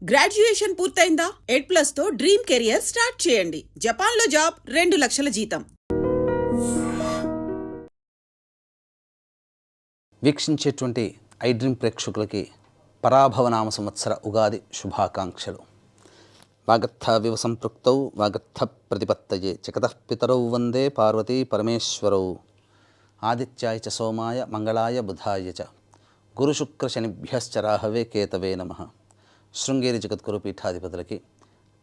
Graduation పూర్తయిందా? ఎడ్+ తో dream career start చేయండి. జపాన్లో జాబ్, 2 లక్షల జీతం. వీక్షించేటువంటి ఐ డ్రీమ్ ప్రేక్షకులకి పరాభవనామ సంవత్సర ఉగాది శుభాకాంక్షలు. వాగర్థవివ సంపృక్తౌ వాగర్థ ప్రతిపత్తయే జగతః పితరౌ వందే పార్వతీ పరమేశ్వరౌ. ఆదిత్యాయ చ సోమాయ మంగళాయ బుధాయ చ గురుశుక్ర శనిభ్యశ్చ రాహవే కేతవే నమః. శృంగేరి జగద్గురు పీఠాధిపతులకి,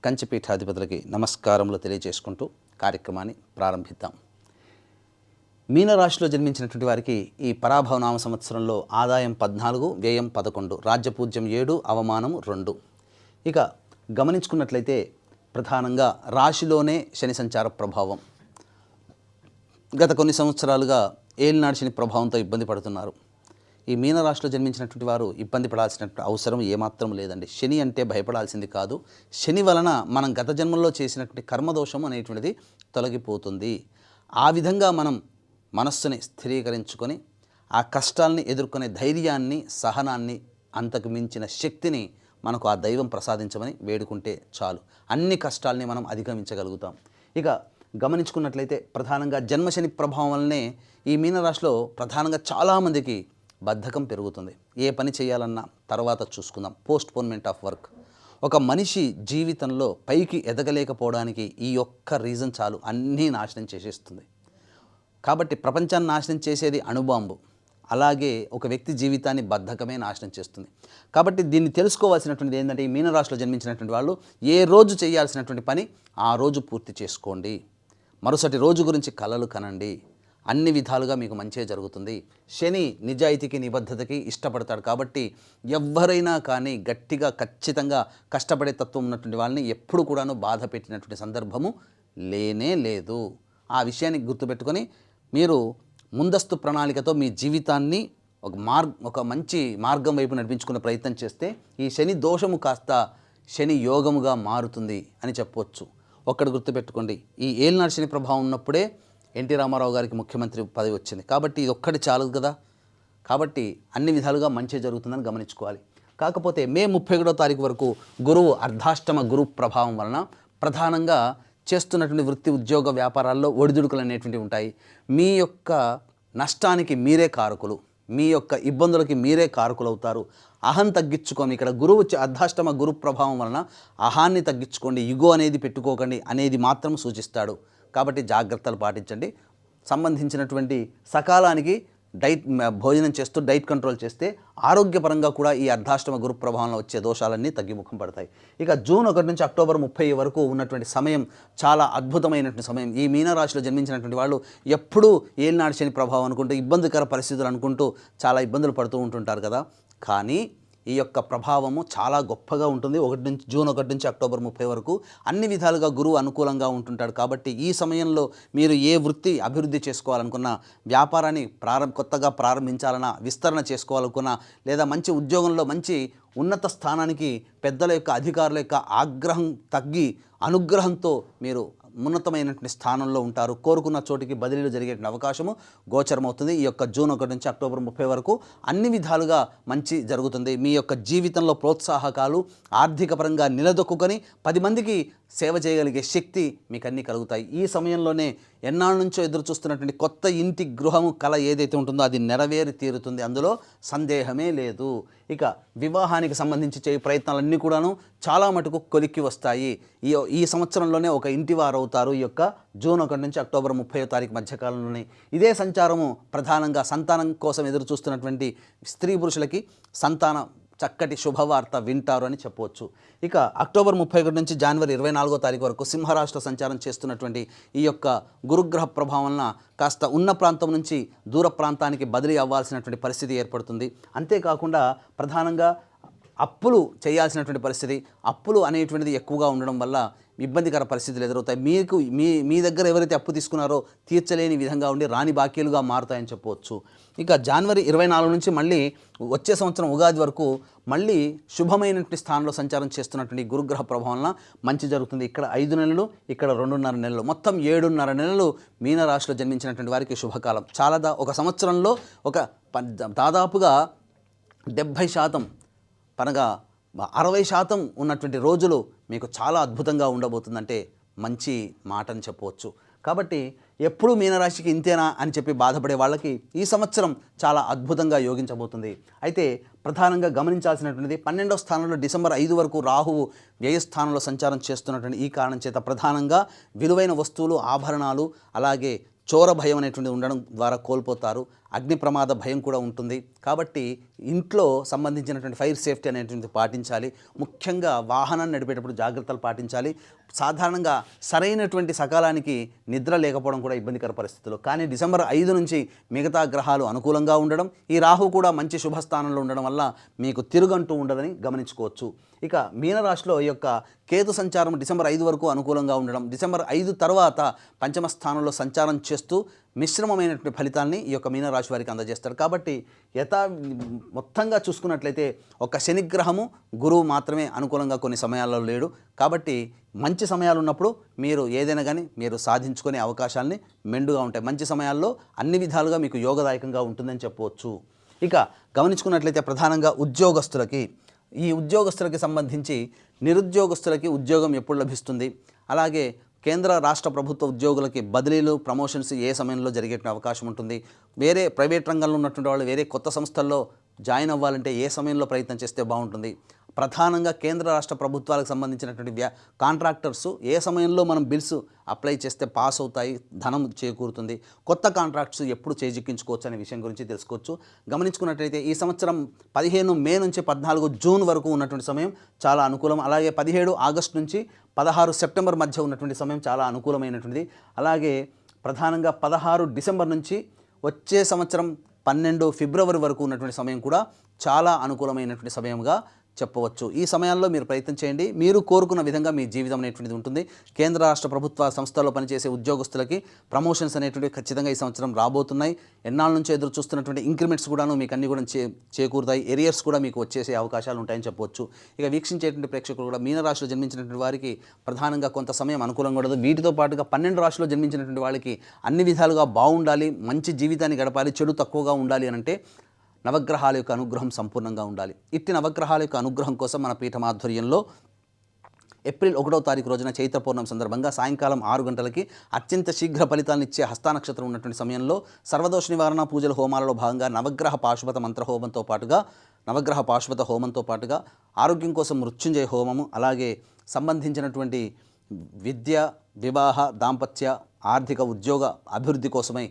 కంచి పీఠాధిపతులకి నమస్కారములు తెలియజేసుకుంటూ కార్యక్రమాన్ని ప్రారంభిద్దాం. మీనరాశిలో జన్మించినటువంటి వారికి ఈ పరాభవనామ సంవత్సరంలో ఆదాయం 14, వ్యయం 11, రాజ్యపూజ్యం 7, అవమానం 2. ఇక గమనించుకున్నట్లయితే ప్రధానంగా రాశిలోనే శని సంచార ప్రభావం. గత కొన్ని సంవత్సరాలుగా ఏలినాడు శని ప్రభావంతో ఇబ్బంది పడుతున్నారు. ఈ మీనరాశిలో జన్మించినటువంటి వారు ఇబ్బంది పడాల్సినటువంటి అవసరం ఏమాత్రం లేదండి. శని అంటే భయపడాల్సింది కాదు. శని వలన మనం గత జన్మల్లో చేసినటువంటి కర్మదోషం అనేటువంటిది తొలగిపోతుంది. ఆ విధంగా మనం మనస్సుని స్థిరీకరించుకొని ఆ కష్టాలని ఎదుర్కొనే ధైర్యాన్ని, సహనాన్ని, అంతకు మించిన శక్తిని మనకు ఆ దైవం ప్రసాదించమని వేడుకుంటే చాలు. అన్ని కష్టాలని మనం అధిగమించగలుగుతాం. ఇక గమనించుకున్నట్లయితే ప్రధానంగా జన్మశని ప్రభావం వల్లనే ఈ మీనరాశిలో ప్రధానంగా చాలామందికి బద్ధకం పెరుగుతుంది. ఏ పని చేయాలన్నా తర్వాత చూసుకుందాం, పోస్ట్పోన్మెంట్ ఆఫ్ వర్క్. ఒక మనిషి జీవితంలో పైకి ఎదగలేకపోవడానికి ఈ ఒక్క రీజన్ చాలు, అన్నీ నాశనం చేసేస్తుంది. కాబట్టి ప్రపంచాన్ని నాశనం చేసేది అణుబాంబు, అలాగే ఒక వ్యక్తి జీవితాన్ని బద్ధకమే నాశనం చేస్తుంది. కాబట్టి దీన్ని తెలుసుకోవాల్సినటువంటిది ఏంటంటే, ఈ మీనరాశిలో జన్మించినటువంటి వాళ్ళు ఏ రోజు చేయాల్సినటువంటి పని ఆ రోజు పూర్తి చేసుకోండి. మరుసటి రోజు గురించి కలలు కనండి. అన్ని విధాలుగా మీకు మంచే జరుగుతుంది. శని నిజాయితీకి, నిబద్ధతకి ఇష్టపడతాడు. కాబట్టి ఎవరైనా కానీ గట్టిగా ఖచ్చితంగా కష్టపడే తత్వం ఉన్నటువంటి వాళ్ళని ఎప్పుడు కూడాను బాధ పెట్టినటువంటి సందర్భము లేనే లేదు. ఆ విషయాన్ని గుర్తుపెట్టుకొని మీరు ముందస్తు ప్రణాళికతో మీ జీవితాన్ని ఒక మంచి మార్గం వైపు నడిపించుకునే ప్రయత్నం చేస్తే ఈ శని దోషము కాస్త శని యోగముగా మారుతుంది అని చెప్పవచ్చు. ఒక్కటి గుర్తుపెట్టుకోండి, ఈ ఏలినాడు శని ప్రభావం ఉన్నప్పుడే ఎన్టీ రామారావు గారికి ముఖ్యమంత్రి పదవి వచ్చింది. కాబట్టి ఇది ఒక్కటి చాలు కదా. కాబట్టి అన్ని విధాలుగా మంచి జరుగుతుందని గమనించుకోవాలి. కాకపోతే మే 31వ తారీఖు వరకు గురువు అర్ధాష్టమ గురు ప్రభావం వలన ప్రధానంగా చేస్తున్నటువంటి వృత్తి, ఉద్యోగ, వ్యాపారాల్లో ఒడిదుడుకులు అనేటువంటివి ఉంటాయి. మీ యొక్క నష్టానికి మీరే కారకులు, మీ యొక్క ఇబ్బందులకి మీరే కారకులు అవుతారు. అహం తగ్గించుకోండి. ఇక్కడ గురువు అర్ధాష్టమ గురు ప్రభావం వలన అహాన్ని తగ్గించుకోండి, ఇగో అనేది పెట్టుకోకండి అనేది మాత్రం సూచిస్తాడు. కాబట్టి జాగ్రత్తలు పాటించండి. సంబంధించినటువంటి సకాలానికి భోజనం చేస్తూ డైట్ కంట్రోల్ చేస్తే ఆరోగ్యపరంగా కూడా ఈ అర్ధాష్టమ గురు ప్రభావంలో వచ్చే దోషాలన్నీ తగ్గిముఖం పడతాయి. ఇక జూన్ 1 నుంచి అక్టోబర్ 30 వరకు ఉన్నటువంటి సమయం చాలా అద్భుతమైనటువంటి సమయం. ఈ మీనరాశిలో జన్మించినటువంటి వాళ్ళు ఎప్పుడూ ఏలినాడు శని ప్రభావం అనుకుంటూ, ఇబ్బందికర పరిస్థితులు అనుకుంటూ చాలా ఇబ్బందులు పడుతూ ఉంటుంటారు కదా. కానీ ఈ యొక్క ప్రభావము చాలా గొప్పగా ఉంటుంది. జూన్ 1 నుంచి అక్టోబర్ 30 వరకు అన్ని విధాలుగా గురువు అనుకూలంగా ఉంటుంటాడు. కాబట్టి ఈ సమయంలో మీరు ఏ వృత్తి అభివృద్ధి చేసుకోవాలనుకున్నా, వ్యాపారాన్ని కొత్తగా ప్రారంభించాలన్నా, విస్తరణ చేసుకోవాలనుకున్నా, లేదా మంచి ఉద్యోగంలో మంచి ఉన్నత స్థానానికి పెద్దల యొక్క, అధికారుల యొక్క ఆగ్రహం తగ్గి అనుగ్రహంతో మీరు ఉన్నతమైనటువంటి స్థానంలో ఉంటారు. కోరుకున్న చోటికి బదిలీలు జరిగే అవకాశము గోచరమవుతుంది. ఈ యొక్క జూన్ 1 నుంచి అక్టోబర్ 30 వరకు అన్ని విధాలుగా మంచి జరుగుతుంది. మీ యొక్క జీవితంలో ప్రోత్సాహకాలు ఆర్థిక పరంగా నిలదొక్కుని 10 మందికి సేవ చేయగలిగే శక్తి మీకు అన్నీ కలుగుతాయి. ఈ సమయంలోనే ఎన్నాళ్ళ నుంచో ఎదురు చూస్తున్నటువంటి కొత్త ఇంటి గృహము కళ ఏదైతే ఉంటుందో అది నెరవేరి తీరుతుంది, అందులో సందేహమే లేదు. ఇక వివాహానికి సంబంధించి చేయ ప్రయత్నాలన్నీ కూడాను చాలా మటుకు కొలిక్కి వస్తాయి. ఈ సంవత్సరంలోనే ఒక ఇంటి వారు అవుతారు. ఈ యొక్క జూన్ 1 నుంచి అక్టోబర్ 30వ తారీఖు మధ్యకాలంలోనే ఇదే సంచారము ప్రధానంగా సంతానం కోసం ఎదురు చూస్తున్నటువంటి స్త్రీ పురుషులకి చక్కటి శుభవార్త వింటారు అని చెప్పవచ్చు. ఇక అక్టోబర్ 31 నుంచి జనవరి 24వ తారీఖు వరకు సింహరాశిలో సంచారం చేస్తున్నటువంటి ఈ యొక్క గురుగ్రహ ప్రభావం వలన కాస్త ఉన్న ప్రాంతం నుంచి దూర ప్రాంతానికి బదిలీ అవ్వాల్సినటువంటి పరిస్థితి ఏర్పడుతుంది. అంతేకాకుండా ప్రధానంగా అప్పులు చేయాల్సినటువంటి పరిస్థితి, అప్పులు అనేటువంటిది ఎక్కువగా ఉండడం వల్ల ఇబ్బందికర పరిస్థితులు ఎదురవుతాయి. మీ దగ్గర ఎవరైతే అప్పు తీసుకున్నారో తీర్చలేని విధంగా ఉండి రాని బాకీలుగా మారుతాయని చెప్పవచ్చు. ఇక జనవరి 24 నుంచి మళ్ళీ వచ్చే సంవత్సరం ఉగాది వరకు మళ్ళీ శుభమైనటువంటి స్థానంలో సంచారం చేస్తున్నటువంటి గురుగ్రహ ప్రభావం మంచి జరుగుతుంది. ఇక్కడ 5 నెలలు, ఇక్కడ 2.5 నెలలు, మొత్తం 7.5 నెలలు మీనరాశిలో జన్మించినటువంటి వారికి శుభకాలం. చాలా ఒక సంవత్సరంలో దాదాపుగా 70% పనగా 60% ఉన్నటువంటి రోజులు మీకు చాలా అద్భుతంగా ఉండబోతుందంటే మంచి మాట అని చెప్పవచ్చు. కాబట్టి ఎప్పుడు మీనరాశికి ఇంతేనా అని చెప్పి బాధపడే వాళ్ళకి ఈ సంవత్సరం చాలా అద్భుతంగా యోగించబోతుంది. అయితే ప్రధానంగా గమనించాల్సినటువంటిది 12వ స్థానంలో డిసెంబర్ 5 వరకు రాహువు వ్యయస్థానంలో సంచారం చేస్తున్నటువంటి ఈ కారణం చేత ప్రధానంగా విలువైన వస్తువులు, ఆభరణాలు, అలాగే చోర భయం అనేటువంటిది ఉండడం ద్వారా కోల్పోతారు. అగ్ని ప్రమాద భయం కూడా ఉంటుంది. కాబట్టి ఇంట్లో సంబంధించినటువంటి ఫైర్ సేఫ్టీ అనేటువంటిది పాటించాలి. ముఖ్యంగా వాహనాన్ని నడిపేటప్పుడు జాగ్రత్తలు పాటించాలి. సాధారణంగా సరైనటువంటి సకాలానికి నిద్ర లేకపోవడం కూడా ఇబ్బందికర పరిస్థితులు. కానీ డిసెంబర్ 5 నుంచి మిగతా గ్రహాలు అనుకూలంగా ఉండడం, ఈ రాహు కూడా మంచి శుభస్థానంలో ఉండడం వల్ల మీకు తిరుగంటూ ఉండదని గమనించుకోవచ్చు. ఇక మీనరాశిలో ఈ యొక్క కేతు సంచారం డిసెంబర్ 5 వరకు అనుకూలంగా ఉండడం, డిసెంబర్ 5 తర్వాత పంచమ స్థానంలో సంచారం చేస్తూ మిశ్రమమైనటువంటి ఫలితాన్ని ఈ యొక్క మీనరాశి వారికి అందజేస్తారు. కాబట్టి మొత్తంగా చూసుకున్నట్లయితే ఒక శనిగ్రహము, గురువు మాత్రమే అనుకూలంగా కొన్ని సమయాల్లో లేడు. కాబట్టి మంచి సమయాలు ఉన్నప్పుడు మీరు ఏదైనా కానీ మీరు సాధించుకునే అవకాశాలని మెండుగా ఉంటాయి. మంచి సమయాల్లో అన్ని విధాలుగా మీకు యోగదాయకంగా ఉంటుందని చెప్పవచ్చు. ఇక గమనించుకున్నట్లయితే ప్రధానంగా ఈ ఉద్యోగస్తులకి సంబంధించి నిరుద్యోగస్తులకి ఉద్యోగం ఎప్పుడు లభిస్తుంది, అలాగే కేంద్ర రాష్ట్ర ప్రభుత్వ ఉద్యోగులకి బదిలీలు, ప్రమోషన్స్ ఏ సమయంలో జరిగే అవకాశం ఉంటుంది, వేరే ప్రైవేట్ రంగంలో ఉన్నటువంటి వాళ్ళు వేరే కొత్త సంస్థల్లో జాయిన్ అవ్వాలంటే ఏ సమయంలో ప్రయత్నం చేస్తే బాగుంటుంది, ప్రధానంగా కేంద్ర రాష్ట్ర ప్రభుత్వాలకు సంబంధించినటువంటి కాంట్రాక్టర్స్ ఏ సమయంలో మనం బిల్స్ అప్లై చేస్తే పాస్ అవుతాయి, ధనం చేకూరుతుంది, కొత్త కాంట్రాక్ట్స్ ఎప్పుడు చేజిక్కించుకోవచ్చు అనే విషయం గురించి తెలుసుకోవచ్చు. గమనించుకున్నట్లయితే ఈ సంవత్సరం 15 మే నుంచి 14 జూన్ వరకు ఉన్నటువంటి సమయం చాలా అనుకూలం. అలాగే 17 ఆగస్టు నుంచి 16 సెప్టెంబర్ మధ్య ఉన్నటువంటి సమయం చాలా అనుకూలమైనటువంటిది. అలాగే ప్రధానంగా 16 డిసెంబర్ నుంచి వచ్చే సంవత్సరం 12 ఫిబ్రవరి వరకు ఉన్నటువంటి సమయం కూడా చాలా అనుకూలమైనటువంటి సమయంగా చెప్పవచ్చు. ఈ సమయాల్లో మీరు ప్రయత్నం చేయండి. మీరు కోరుకున్న విధంగా మీ జీవితం అనేటువంటిది ఉంటుంది. కేంద్ర రాష్ట్ర ప్రభుత్వ సంస్థల్లో పనిచేసే ఉద్యోగస్తులకి ప్రమోషన్స్ అనేటువంటివి ఖచ్చితంగా ఈ సంవత్సరం రాబోతున్నాయి. ఎన్నాళ్ళ నుంచి ఎదురు చూస్తున్నటువంటి ఇంక్రిమెంట్స్ కూడాను మీకు అన్ని కూడా చేకూరుతాయి. ఎరియర్స్ కూడా మీకు వచ్చేసే అవకాశాలు ఉంటాయని చెప్పవచ్చు. ఇక వీక్షించేటువంటి ప్రేక్షకులు కూడా మీనరాశిలో జన్మించినటువంటి వారికి ప్రధానంగా కొంత సమయం అనుకూలంగా ఉండదు. వీటితో పాటుగా 12 రాశిలో జన్మించినటువంటి వాళ్ళకి అన్ని విధాలుగా బాగుండాలి, మంచి జీవితాన్ని గడపాలి, చెడు తక్కువగా ఉండాలి అని అంటే నవగ్రహాల యొక్క అనుగ్రహం సంపూర్ణంగా ఉండాలి. ఇట్టి నవగ్రహాల యొక్క అనుగ్రహం కోసం మన పీఠం ఆధ్వర్యంలో ఏప్రిల్ 1వ తారీఖు రోజున చైత్ర పౌర్ణమి సందర్భంగా సాయంకాలం 6 గంటలకి అత్యంత శీఘ్ర ఫలితాలను ఇచ్చే హస్తా నక్షత్రం ఉన్నటువంటి సమయంలో సర్వదోష నివారణ పూజల హోమాలలో భాగంగా నవగ్రహ పాశుపత హోమంతో పాటుగా ఆరోగ్యం కోసం మృత్యుంజయ హోమము, అలాగే సంబంధించినటువంటి విద్య, వివాహ, దాంపత్య, ఆర్థిక, ఉద్యోగ అభివృద్ధి కోసమై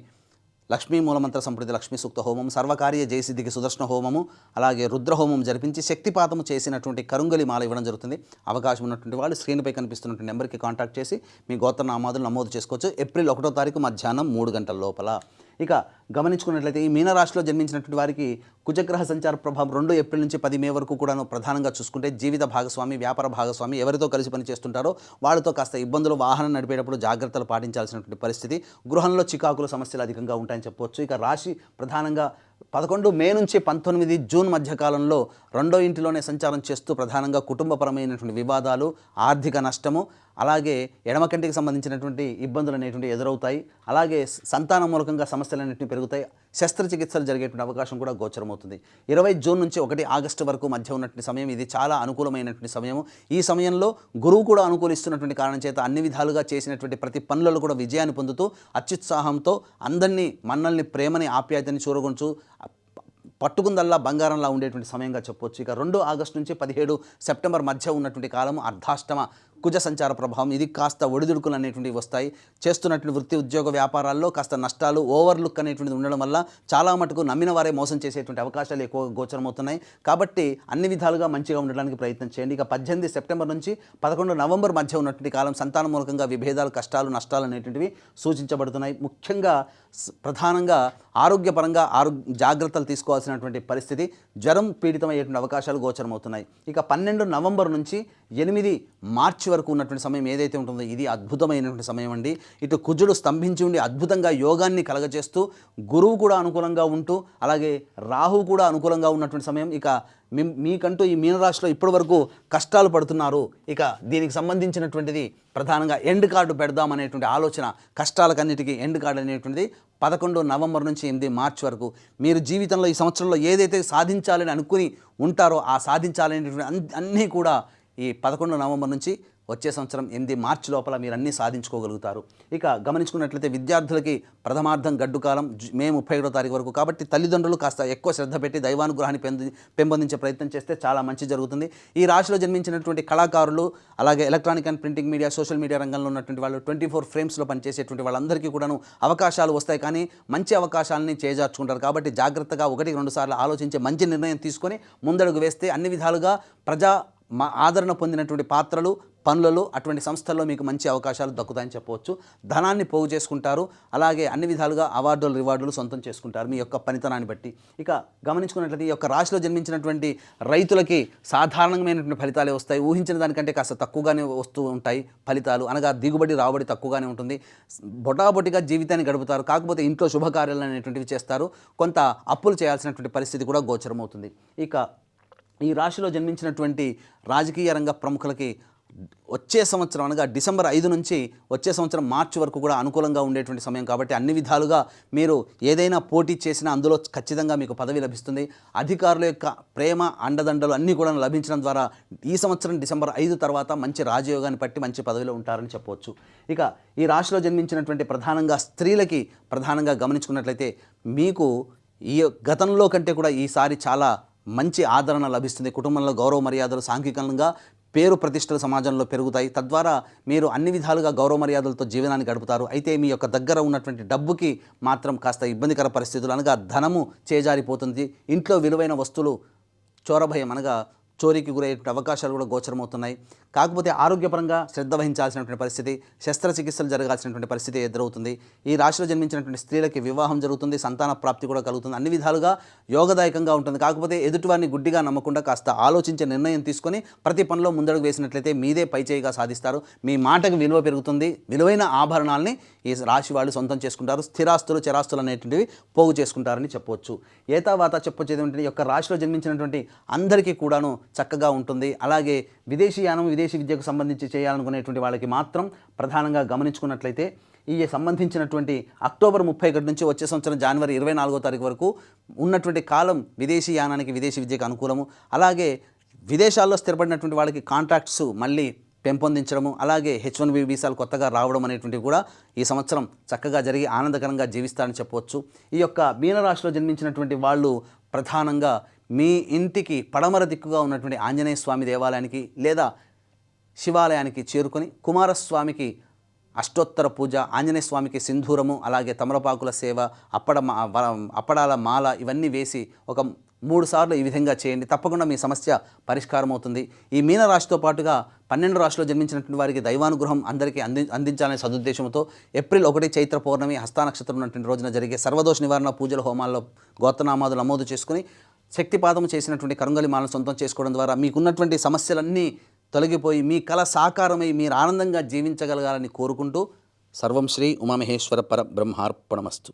లక్ష్మీ మూలమంత్ర సంప్రతి లక్ష్మీ సూక్త హోమం, సర్వకార్య జయసిద్ధికి సుదర్శన హోమము, అలాగే రుద్రహోమం జరిపించి శక్తిపాతము చేసినటువంటి కరుంగలి మాల ఇవ్వడం జరుగుతుంది. అవకాశం ఉన్నటువంటి వాళ్ళు స్క్రీన్పై కనిపిస్తున్నటువంటి నెంబర్కి కాంటాక్ట్ చేసి మీ గోత్రనామాదులు నమోదు చేసుకోవచ్చు. ఏప్రిల్ 1వ తారీఖు మధ్యాహ్నం 3 గంటల లోపల. ఇక గమనించుకున్నట్లయితే ఈ మీనరాశిలో జన్మించినటువంటి వారికి కుజగ్రహ సంచార ప్రభావం 2 ఏప్రిల్ నుంచి 10 మే వరకు కూడాను ప్రధానంగా చూసుకుంటే జీవిత భాగస్వామి, వ్యాపార భాగస్వామి ఎవరితో కలిసి పనిచేస్తుంటారో వాళ్ళతో కాస్త ఇబ్బందులు, వాహనం నడిపేటప్పుడు జాగ్రత్తలు పాటించాల్సినటువంటి పరిస్థితి, గృహంలో చికాకుల సమస్యలు అధికంగా ఉంటాయని చెప్పవచ్చు. ఇక రాశి ప్రధానంగా 11 మే నుంచి 19 జూన్ మధ్యకాలంలో 2వ ఇంటిలోనే సంచారం చేస్తూ ప్రధానంగా కుటుంబపరమైనటువంటి వివాదాలు, ఆర్థిక నష్టము, అలాగే ఎడమ కంటికి సంబంధించినటువంటి ఇబ్బందులు అనేటువంటి ఎదురవుతాయి. అలాగే సంతాన మూలకంగా సమస్యలు అనేటివి పెరుగుతాయి. శస్త్రచికిత్సలు జరిగేటువంటి అవకాశం కూడా గోచరమవుతుంది. 20 జూన్ నుంచి 1 ఆగస్టు వరకు మధ్య ఉన్నటువంటి సమయం ఇది చాలా అనుకూలమైనటువంటి సమయము. ఈ సమయంలో గురువు కూడా అనుకూలిస్తున్నటువంటి కారణం చేత అన్ని విధాలుగా చేసినటువంటి ప్రతి పనులలో కూడా విజయాన్ని పొందుతూ అత్యుత్సాహంతో అందరినీ, మన్నల్ని, ప్రేమని, ఆప్యాయతని చూరగొంచు పట్టుకుందల్లా బంగారంలా ఉండేటువంటి సమయంగా చెప్పవచ్చు. ఇక 2 ఆగస్టు నుంచి 17 సెప్టెంబర్ మధ్య ఉన్నటువంటి కాలము అర్ధాష్టమ కుజ సంచార ప్రభావం. ఇది కాస్త ఒడిదుడుకులు అనేటువంటివి వస్తాయి. చేస్తున్నటువంటి వృత్తి, ఉద్యోగ, వ్యాపారాల్లో కాస్త నష్టాలు, ఓవర్లుక్ అనేటువంటిది ఉండడం వల్ల చాలా మటుకు నమ్మిన వారే మోసం చేసేటువంటి అవకాశాలు ఎక్కువగా గోచరమవుతున్నాయి. కాబట్టి అన్ని విధాలుగా మంచిగా ఉండడానికి ప్రయత్నం చేయండి. ఇక 18 సెప్టెంబర్ నుంచి 11 నవంబర్ మధ్య ఉన్నటువంటి కాలం సంతాన మూలకంగా విభేదాలు, కష్టాలు, నష్టాలు అనేటువంటివి సూచించబడుతున్నాయి. ముఖ్యంగా ప్రధానంగా ఆరోగ్యపరంగా జాగ్రత్తలు తీసుకోవాల్సినటువంటి పరిస్థితి, జ్వరం పీడితమయ్యేటువంటి అవకాశాలు గోచరమవుతున్నాయి. ఇక 12 నవంబర్ నుంచి 8 మార్చి వరకు ఉన్నటువంటి సమయం ఏదైతే ఉంటుందో ఇది అద్భుతమైనటువంటి సమయం అండి. ఇటు కుజుడు స్తంభించి ఉండి అద్భుతంగా యోగాన్ని కలగజేస్తూ, గురువు కూడా అనుకూలంగా ఉంటూ, అలాగే రాహువు కూడా అనుకూలంగా ఉన్నటువంటి సమయం. ఇక మీకంటూ ఈ మీనరాశిలో ఇప్పటివరకు కష్టాలు పడుతున్నారు. ఇక దీనికి సంబంధించినటువంటిది ప్రధానంగా ఎండ్ కార్డు పెడదామనేటువంటి ఆలోచన, కష్టాలకన్నిటికీ ఎండ్ కార్డు అనేటువంటిది 11 నవంబర్ నుంచి 8 మార్చి వరకు మీరు జీవితంలో ఈ సంవత్సరంలో ఏదైతే సాధించాలని అనుకుని ఉంటారో ఆ సాధించాలనేటువంటి అన్నీ కూడా ఈ 11 నవంబర్ నుంచి వచ్చే సంవత్సరం 8 మార్చి లోపల మీరు అన్నీ సాధించుకోగలుగుతారు. ఇక గమనించుకున్నట్లయితే విద్యార్థులకి ప్రథమార్థం గడ్డు కాలం మే 31వ తారీఖు వరకు. కాబట్టి తల్లిదండ్రులు కాస్త ఎక్కువ శ్రద్ధ పెట్టి దైవానుగ్రహాన్ని పెంపొందించే ప్రయత్నం చేస్తే చాలా మంచి జరుగుతుంది. ఈ రాశిలో జన్మించినటువంటి కళాకారులు, అలాగే electronic and printing media, social media రంగంలో ఉన్నటువంటి వాళ్ళు 24 ఫ్రేమ్స్లో పనిచేసేటువంటి వాళ్ళందరికీ కూడాను అవకాశాలు వస్తాయి. కానీ మంచి అవకాశాలని చేజార్చుకుంటారు. కాబట్టి జాగ్రత్తగా 1-2 సార్లు ఆలోచించి మంచి నిర్ణయం తీసుకొని ముందడుగు వేస్తే అన్ని విధాలుగా ఆదరణ పొందినటువంటి పాత్రలు, పనులలో, అటువంటి సంస్థల్లో మీకు మంచి అవకాశాలు దక్కుతాయని చెప్పవచ్చు. ధనాన్ని పోగు చేసుకుంటారు. అలాగే అన్ని విధాలుగా అవార్డులు, రివార్డులు సొంతం చేసుకుంటారు మీ యొక్క పనితనాన్ని బట్టి. ఇక గమనించుకున్నట్లయితే ఈ యొక్క రాశిలో జన్మించినటువంటి రైతులకి సాధారణమైనటువంటి ఫలితాలే వస్తాయి. ఊహించిన దానికంటే కాస్త తక్కువగానే వస్తూ ఉంటాయి ఫలితాలు. అనగా దిగుబడి, రాబడి తక్కువగానే ఉంటుంది. బొటాబొటిగా జీవితాన్ని గడుపుతారు. కాకపోతే ఇంట్లో శుభకార్యాలు అనేటువంటివి చేస్తారు. కొంత అప్పులు చేయాల్సినటువంటి పరిస్థితి కూడా గోచరమవుతుంది. ఇక ఈ రాశిలో జన్మించినటువంటి రాజకీయ రంగ ప్రముఖులకి వచ్చే సంవత్సరం అనగా డిసెంబర్ 5 నుంచి వచ్చే సంవత్సరం మార్చి వరకు కూడా అనుకూలంగా ఉండేటువంటి సమయం. కాబట్టి అన్ని విధాలుగా మీరు ఏదైనా పోటీ చేసినా అందులో ఖచ్చితంగా మీకు పదవి లభిస్తుంది. అధికారుల యొక్క ప్రేమ, అండదండలు అన్నీ కూడా లభించడం ద్వారా ఈ సంవత్సరం డిసెంబర్ 5 తర్వాత మంచి రాజయోగాన్ని పట్టి మంచి పదవిలో ఉంటారని చెప్పవచ్చు. ఇక ఈ రాశిలో జన్మించినటువంటి ప్రధానంగా స్త్రీలకి ప్రధానంగా గమనించుకున్నట్లయితే మీకు ఈ గతంలో కంటే కూడా ఈసారి చాలా మంచి ఆదరణ లభిస్తుంది. కుటుంబంలో గౌరవ మర్యాదలు, సాంఘికంగా పేరు ప్రతిష్టలు సమాజంలో పెరుగుతాయి. తద్వారా మీరు అన్ని విధాలుగా గౌరవ మర్యాదలతో జీవనాన్ని గడుపుతారు. అయితే మీ యొక్క దగ్గర ఉన్నటువంటి డబ్బుకి మాత్రం కాస్త ఇబ్బందికర పరిస్థితులు, అనగా ధనము చేజారిపోతుంది. ఇంట్లో విలువైన వస్తువులు చోరభయం, అనగా చోరీకి గురయ్యే అవకాశాలు కూడా గోచరమవుతున్నాయి. కాకపోతే ఆరోగ్యపరంగా శ్రద్ధ వహించాల్సినటువంటి పరిస్థితి, శస్త్రచికిత్సలు జరగాల్సినటువంటి పరిస్థితి ఎదురవుతుంది. ఈ రాశిలో జన్మించినటువంటి స్త్రీలకి వివాహం జరుగుతుంది, సంతాన ప్రాప్తి కూడా కలుగుతుంది. అన్ని విధాలుగా యోగదాయకంగా ఉంటుంది. కాకపోతే ఎదుటివారిని గుడ్డిగా నమ్మకుండా కాస్త ఆలోచించే నిర్ణయం తీసుకొని ప్రతి పనిలో ముందడుగు వేసినట్లయితే మీదే పైచేయిగా సాధిస్తారు. మీ మాటకు విలువ పెరుగుతుంది. విలువైన ఆభరణాలని ఈ రాశి వాళ్ళు సొంతం చేసుకుంటారు. స్థిరాస్తులు, చరాస్తులు అనేటువంటివి పోగు చేసుకుంటారని చెప్పవచ్చు. ఏతావాత చెప్పొచ్చేది ఏంటంటే ఈ యొక్క రాశిలో జన్మించినటువంటి అందరికీ కూడాను చక్కగా ఉంటుంది. అలాగే విదేశీయానం, విదేశీ విద్యకు సంబంధించి చేయాలనుకునేటువంటి వాళ్ళకి మాత్రం ప్రధానంగా గమనించుకున్నట్లయితే ఈ సంబంధించినటువంటి అక్టోబర్ 31 నుంచి వచ్చే సంవత్సరం జనవరి 24వ తారీఖు వరకు ఉన్నటువంటి కాలం విదేశీయానానికి, విదేశీ విద్యకు అనుకూలము. అలాగే విదేశాల్లో స్థిరపడినటువంటి వాళ్ళకి కాంట్రాక్ట్స్ మళ్ళీ పెంపొందించడము, అలాగే H1B వీసాలు కొత్తగా రావడం అనేటువంటివి కూడా ఈ సంవత్సరం చక్కగా జరిగి ఆనందకరంగా జీవిస్తారని చెప్పవచ్చు. ఈ యొక్క మీనరాశిలో జన్మించినటువంటి వాళ్ళు ప్రధానంగా మీ ఇంటికి పడమర దిక్కుగా ఉన్నటువంటి ఆంజనేయ స్వామి దేవాలయానికి లేదా శివాలయానికి చేరుకొని కుమారస్వామికి అష్టోత్తర పూజ, ఆంజనేయ స్వామికి సింధూరము, అలాగే తమలపాకుల సేవ, అప్పడాల మాల ఇవన్నీ వేసి ఒక 3 సార్లు ఈ విధంగా చేయండి. తప్పకుండా మీ సమస్య పరిష్కారం అవుతుంది. ఈ మీనరాశితో పాటుగా 12 రాశిలో జన్మించినటువంటి వారికి దైవానుగ్రహం అందరికీ అందించాలనే సదుద్దేశంతో ఏప్రిల్ 1 చైత్ర పౌర్ణమి హస్త నక్షత్రం ఉన్నటువంటి రోజున జరిగే సర్వదోష నివారణ పూజల హోమాల్లో గోత్రనామాదులు నమోదు చేసుకుని శక్తిపాదం చేసినటువంటి కరుంగలి మాలను సొంతం చేసుకోవడం ద్వారా మీకున్నటువంటి సమస్యలన్నీ తొలగిపోయి మీ కళ సాకారమై మీరు ఆనందంగా జీవించగలగాలని కోరుకుంటూ సర్వం శ్రీ ఉమామహేశ్వర పర బ్రహ్మార్పణమస్తు.